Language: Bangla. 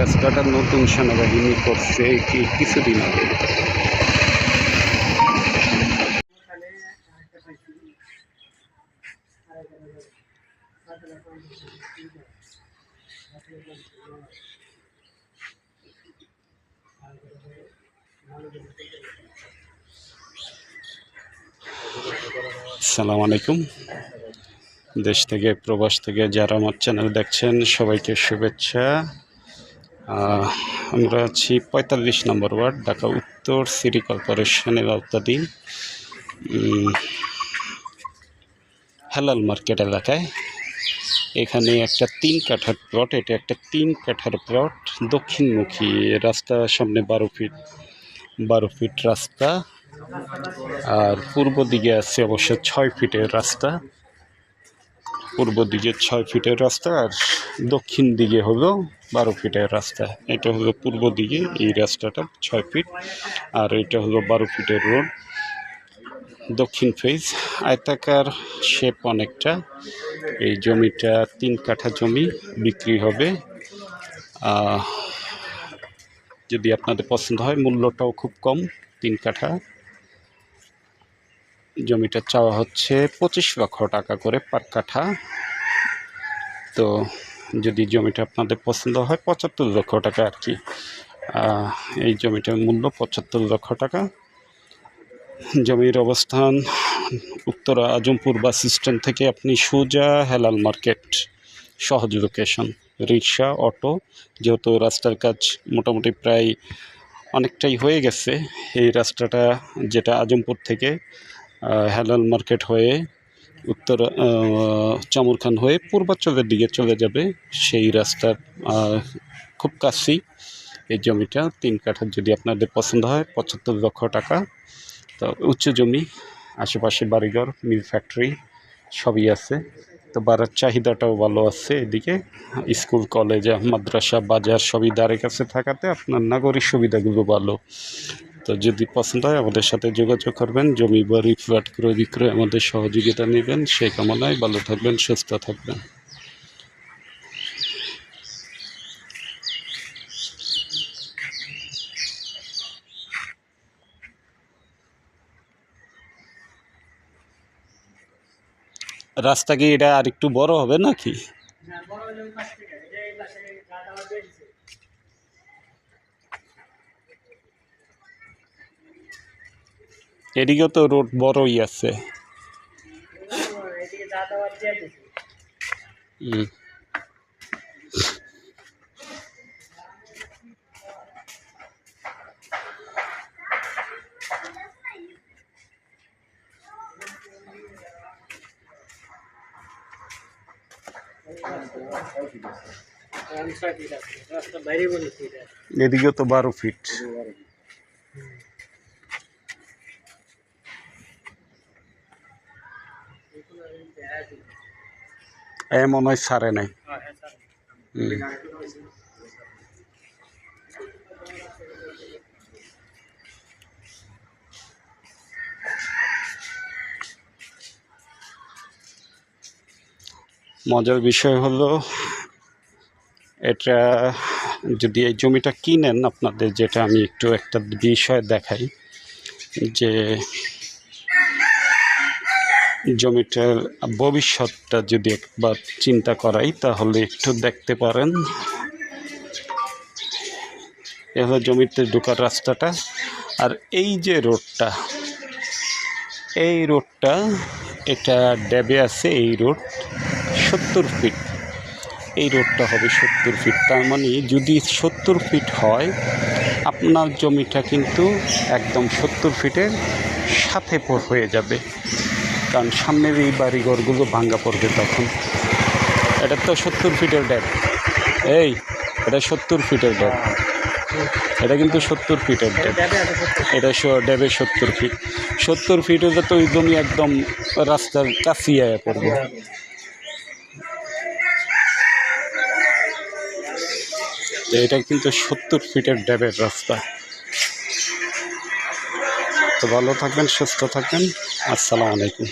রাস্তাটা নতুন সেনাবাহিনী করছে কিছুদিন আগে। আসসালামু আলাইকুম। দেশ থেকে প্রবাস থেকে যারা আমার চ্যানেল দেখছেন সবাইকে শুভেচ্ছা। আমরা আছি ৪৫ নম্বর ওয়ার্ড, ঢাকা উত্তর সিটি কর্পোরেশনের আওতাধীন হেলাল মার্কেট এলাকায়। এখানে একটা ৩ কাঠার প্লট, এটা একটা ৩ কাঠার প্লট, দক্ষিণমুখী রাস্তা, সামনে ১২ ফিট রাস্তা, আর পূর্ব দিকে আছে অবশ্য ৬ ফিটের রাস্তা। পূর্ব দিকে ৬ ফিটের রাস্তা আর দক্ষিণ দিকে হলো ১২ ফিটের রাস্তা। এটা হলো পূর্ব দিকে, এই রাস্তাটা ৬ ফিট, আর এটা হলো ১২ ফিটের রোড। দক্ষিণ ফেজ, আয়তাকার শেপ অনেকটা। এই জমিটা ৩ কাঠা জমি বিক্রি হবে। যদি আপনাদের পছন্দ হয়, মূল্যটাও খুব কম। ৩ কাঠা জমিটা চাওয়া হচ্ছে ২৫ লক্ষ টাকা করে পার কাঠা। তো যদি জমিটা আপনাদের পছন্দ হয় ৭৫ লক্ষ টাকা আর কি। এই জমিটার মূল্য ৭৫ লক্ষ টাকা। জমির অবস্থান উত্তরা আজমপুর বাস স্ট্যান্ড থেকে আপনি সোজা হেলাল মার্কেট, সহজ লোকেশন, রিক্সা, অটো। যেহেতু রাস্তার কাজ মোটামুটি প্রায় অনেকটাই হয়ে গেছে, এই রাস্তাটা যেটা আজমপুর থেকে হেলাল মার্কেট হয়ে উত্তর চামুরখান হয়ে পূর্বাঞ্চলের দিকে চলে যাবে, সেই রাস্তার খুব কাছেই এই জমিটা। ৩ কাঠার যদি আপনাদের পছন্দ হয় ৭৫ লক্ষ টাকা। তো উচ্চ জমি, আশেপাশে বাড়িঘর, মিল ফ্যাক্টরি সবই আছে। তো বাড়ার চাহিদাটাও ভালো আছে এদিকে। স্কুল, কলেজ, মাদ্রাসা, বাজার সবই দ্বারের কাছে থাকাতে আপনার নাগরিক সুবিধাগুলো ভালো। তো যদি পছন্দ হয় আমাদের সাথে যোগাযোগ করবেন। জমি, বাড়ি, ফ্ল্যাট ক্রয় বিক্রয় আমাদের সহযোগিতা নেবেন, সেই কামনায়। ভালো থাকবেন, সুস্থ থাকবেন। রাস্তা কি এটা আর একটু বড় হবে নাকি? এদিকে তো রোড বড়ই আছে। এদিকে তো ১২ ফিট। মনে হয় সারে নাই। মজার বিষয় হলো, এটা যদি এই জমিটা কিনেন আপনাদের, যেটা আমি একটু একটা বিষয় দেখাই, যে জমিটার ভবিষ্যৎটা যদি একবার চিন্তা করাই তাহলে একটু দেখতে পারেন। এ হলো জমিতে ঢোকার রাস্তাটা, আর এই যে রোডটা, এই রোডটা এটা ড্যাবে আছে। এই রোড ৭০ ফিট, এই রোডটা হবে ৭০ ফিট। তার মানে যদি ৭০ ফিট হয়, আপনার জমিটা কিন্তু একদম ৭০ ফিটের সাথে হয়ে যাবে, কারণ সামনের এই বাড়িঘরগুলো ভাঙ্গা পড়বে তখন। এটা তো ৭০ ফিটের ড্যাব, এটা ৭০ ফিটের ড্যাব, এটা কিন্তু ৭০ ফিটের ড্যাব। এটা ড্যাবে ৭০ ফিট। ৭০ ফিট হলে তো ওই জমি একদম রাস্তার কাছেই আয়া পড়বে। এটা কিন্তু ৭০ ফিটের ড্যাবের রাস্তা। তো ভালো থাকবেন, সুস্থ থাকবেন। আসসালামু আলাইকুম।